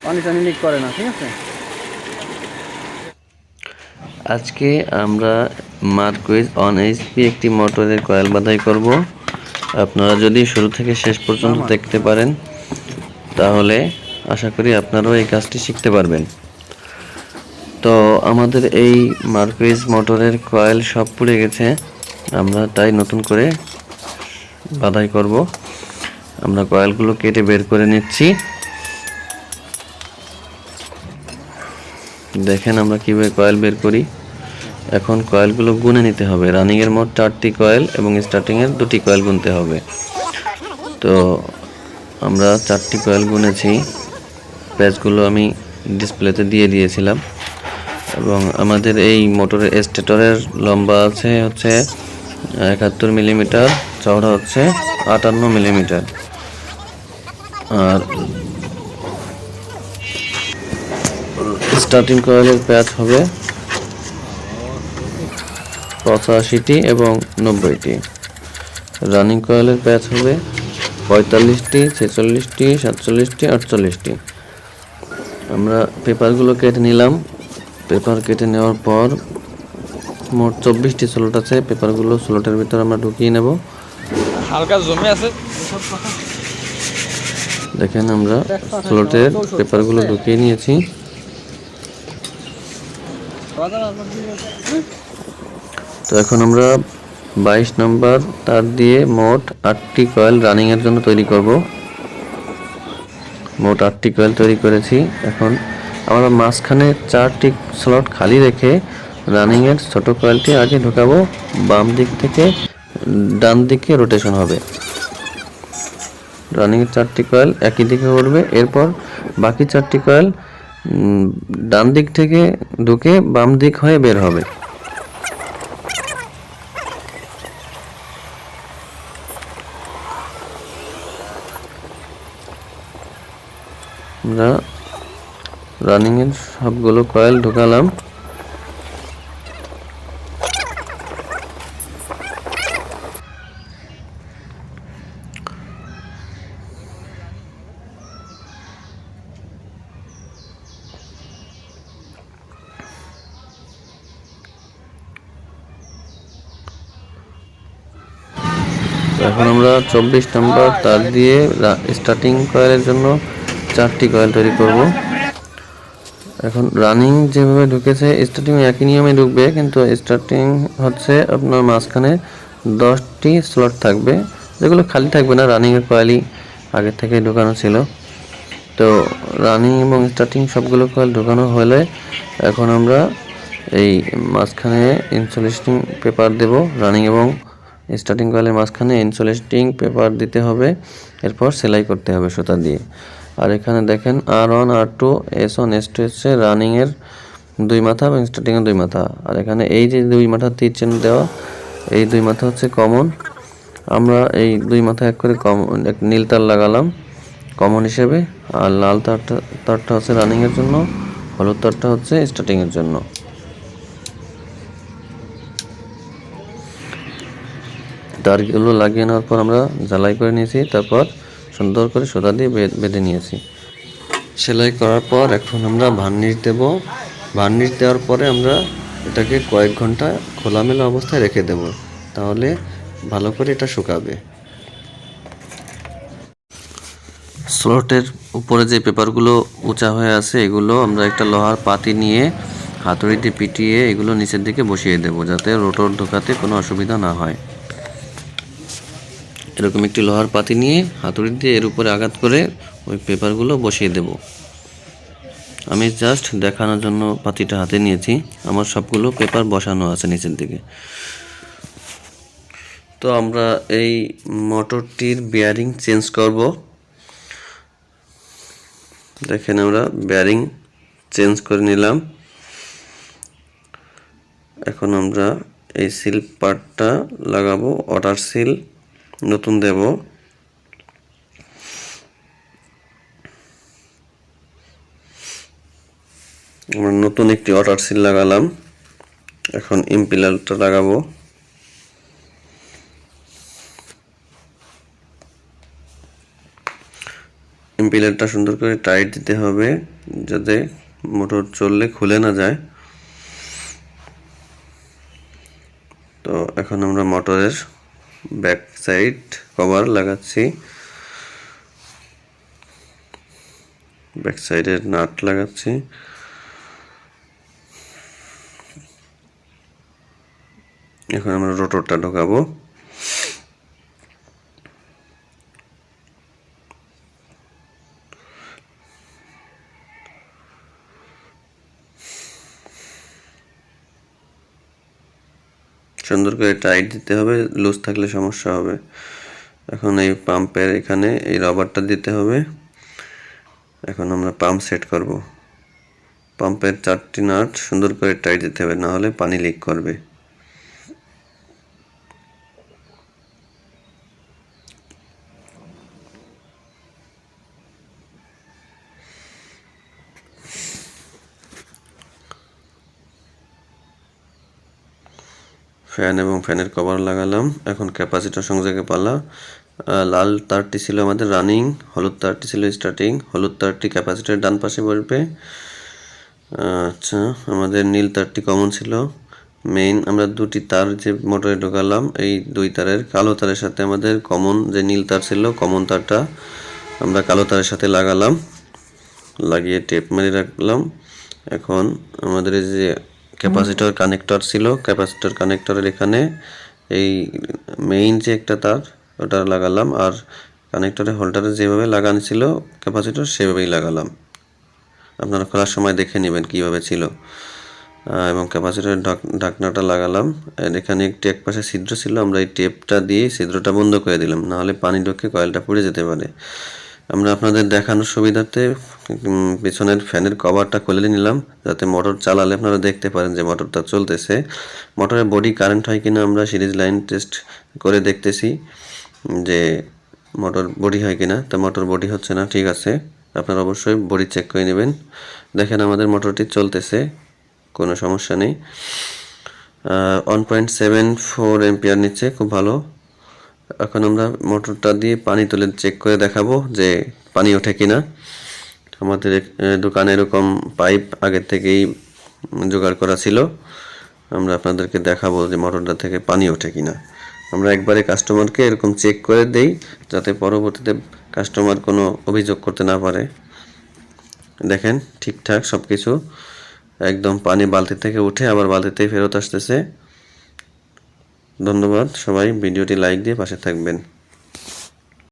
পানি টানি লিক করে না। ঠিক আছে, আজকে আমরা মার্কুইজ অন এইচপি একটি মোটরের কয়েল বাধাই করব। আপনারা যদি শুরু থেকে শেষ পর্যন্ত দেখতে পারেন তাহলে আশা করি আপনারাও এই কাজটি শিখতে পারবেন। তো আমাদের এই মার্কুইজ মোটরের কয়েল সব পুড়ে গেছে, আমরা তাই নতুন করে বাধাই করব। আমরা কয়েলগুলো কেটে বের করে নিচ্ছি। দেখেন আমরা কিভাবে কয়েল বের করি। এখন কয়েলগুলো গুনে নিতে হবে। রানিং এর মোট 4টি কয়েল এবং স্টার্টিং এর 2টি কয়েল গুনতে হবে। তো আমরা 4টি কয়েল গুনেছি, প্যাচগুলো আমি ডিসপ্লেতে দিয়ে দিয়েছিলাম। এবং আমাদের এই মোটরের স্টেটরের লম্বা আছে হচ্ছে 71 মিলিমিটার, চওড়া হচ্ছে 58 মিলিমিটার। আর স্টার্টিং কয়েলের প্যাচ হবে 85টি এবং 90টি। রানিং কয়েলের প্যাচ হবে 45টি, 46টি, 47টি, 48টি। আমরা পেপারগুলো কেটে নিলাম। পেপার কেটে নেওয়ার পর মোট 24টি স্লট আছে। পেপারগুলো স্লটের ভিতর আমরা ঢুকিয়ে নেব। হালকা জমে আছে। দেখেন আমরা স্লটের পেপারগুলো ঢুকিয়ে নিয়েছি। তো এখন আমরা 22 নম্বর তার দিয়ে মোট 8টি কয়েল রানিং এর জন্য তৈরি করব। মোট 8টি কয়েল তৈরি করেছি। এখন আমরা মাঝখানে 4টি স্লট খালি রেখে রানিং এর ছোট কয়েলটি আগে ঢোকাবো। বাম দিক থেকে ডান দিকে রোটেশন হবে। রানিং এর 4টি কয়েল একই দিকে ঘুরবে। এরপর বাকি 4টি কয়েল ডান দিক থেকে ঢুকে বাম দিক হয়ে বের হবে। আমরা রানিং এর সবগুলো কয়েল ঢোকালাম। এখন আমরা 24 নম্বর তার দিয়ে স্টার্টিং কয়েলের জন্য 4টি কয়েল তৈরি করব। এখন রানিং যেভাবে ঢুকেছে স্টার্টিং একই নিয়মে ঢুকবে, কিন্তু স্টার্টিং হচ্ছে আপনার মাঝখানে 10টি স্লট থাকবে, যেগুলো খালি থাকবে না। রানিং এর কয়েলই আগে থেকে ঢোকানো ছিল। তো রানিং এবং স্টার্টিং সবগুলো কয়েল ঢোকানো হলে এখন আমরা এই মাঝখানে ইনসুলেটিং পেপার দেব। রানিং এবং স্টার্টিং কয়েলের মাঝখানে ইনসুলেটিং পেপার দিতে হবে। এরপর সেলাই করতে হবে সুতা দিয়ে। আর এখানে দেখেন R1, R2, S1, S2 হচ্ছে রানিং এর 2 মাথা এবং স্টার্টিং এর 2 মাথা। আর এখানে এই যে 2 মাথা তীর চিহ্ন দেওয়া, এই 2 মাথা হচ্ছে কমন। আমরা এই 2 মাথা এক করে নীল তার লাগালাম কমন হিসেবে। আর লাল তারটা হচ্ছে রানিং এর জন্য, হলুদ তারটা হচ্ছে স্টার্টিং এর জন্য। তারগুলো লাগিয়ে নেওয়ার পর আমরা ঝালাই করে নিয়েছি। তারপর সুন্দর করে সুতা দিয়ে বেঁধে নিয়েছি। সেলাই করার পর এখন আমরা ভার্নিশ দেব। ভার্নিশ দেওয়ার পরে আমরা এটাকে কয়েক ঘন্টা খোলামেলা অবস্থায় রেখে দেব, তাহলে ভালো করে এটা শুকাবে। স্লটের উপরে যে পেপারগুলো উঁচা হয়ে আছে এগুলো আমরা একটা লোহার পাতি নিয়ে হাতুড়ি দিয়ে পিটিয়ে এগুলো নিচের দিকে বসিয়ে দেব, যাতে রোটর ঢোকাতে কোনো অসুবিধা না হয়। এরকম একটি লোহার পাতি নিয়ে হাতুড়ি দিয়ে এর উপরে আঘাত করে ওই পেপারগুলো বসিয়ে দেব। আমি জাস্ট দেখানোর জন্য পাতিটা হাতে নিয়েছি। আমার সবগুলো পেপার বসানো আছে নিচের দিকে। তো আমরা এই মোটরটির বেয়ারিং চেঞ্জ করব। দেখেন আমরা বেয়ারিং চেঞ্জ করে নিলাম। এখন আমরা এই সিল পার্টটা লাগাবো, ওয়াটার সিল নতুন দেব। আমরা নতুন একটি ওয়াটার সিল লাগালাম। এখন ইম্পিলারটা লাগাবো। পিলারটা সুন্দর করে টাইট দিতে হবে যাতে মোটর চললে খুলে না যায়। তো এখন আমরা মোটরের ব্যাক সাইড কভার লাগাচ্ছি, ব্যাক সাইডের নাট লাগাচ্ছি। এখন আমরা রোটরটা ঢোকাবো। সুন্দর করে টাইট দিতে হবে, লুজ থাকলে সমস্যা হবে। এখন এই পাম্পের এখানে এই রবারটা দিতে হবে। এখন আমরা পাম্প সেট করব। পাম্পের 4টি নাট সুন্দর করে টাইট দিতে হবে, না হলে পানি লিক করবে। ফ্যান এবং ফ্যানের কভার লাগালাম। এখন ক্যাপাসিটর সংযোগে পালা। লাল তারটি ছিল আমাদের রানিং, হলুদ তারটি ছিল স্টার্টিং। হলুদ তারটি ক্যাপাসিটরের ডান পাশে বসবে। আচ্ছা, আমাদের নীল তারটি কমন ছিল। মেইন আমরা 2টি তার যে মোটরে ঢোকালাম, এই 2 তারের কালো তারের সাথে আমাদের কমন যে নীল তার ছিল, কমন তারটা আমরা কালো তারের সাথে লাগালাম, লাগিয়ে টেপ মেরে রাখলাম। এখন আমাদের এই যে ক্যাপাসিটর কানেক্টর ছিল, ক্যাপাসিটর কানেক্টরের এখানে এই মেইন যে একটা তার ওটা লাগালাম, আর কানেক্টরের হোল্ডারে যেভাবে লাগানো ছিল ক্যাপাসিটর সেভাবেই লাগালাম। আপনারা খোলার সময় দেখে নেবেন কিভাবে ছিল। এবং ক্যাপাসিটরের ঢাকনাটা লাগালাম। এখানে একটি এক পাশে ছিদ্র ছিল, আমরা এই টেপটা দিয়ে ছিদ্রটা বন্ধ করে দিলাম, নাহলে পানি ঢুকে কয়েলটা পুড়ে যেতে পারে। আমরা আপনাদের দেখানোর সুবিধার্থে পিছনের ফ্যানের কভারটা খুলে নিলাম, যাতে মোটর চালালে আপনারা দেখতে পারেন যে মোটরটা চলতেছে। মোটরের বডি কারেন্ট হয় কিনা আমরা সিরিজ লাইন টেস্ট করে দেখতেছি যে মোটর বডি হয় কিনা। তা মোটর বডি হচ্ছে না, ঠিক আছে, আপনারা অবশ্যই বডি চেক করে নেবেন। দেখেন আমাদের মোটরটি চলতেছে, কোনো সমস্যা নেই। 1.74 এম্পিয়ার নিচ্ছে, খুব ভালো। এখন আমরা মোটরটা দিয়ে পানি তুলে চেক করে দেখাবো যে পানি ওঠে কিনা। আমাদের দোকানে এরকম পাইপ আগের থেকেই জোগাড় করা ছিল, আমরা আপনাদেরকে দেখাবো যে মোটরটা থেকে পানি ওঠে কিনা। আমরা একবারে কাস্টমারকে এরকম চেক করে দেই, যাতে পরবর্তীতে কাস্টমার কোনো অভিযোগ করতে না পারে। দেখেন ঠিকঠাক সব কিছু, একদম পানি বালতি থেকে উঠে আবার বালতিতেই ফেরত আসতেছে। ধন্যবাদ সবাই, ভিডিওটি লাইক দিয়ে পাশে থাকবেন।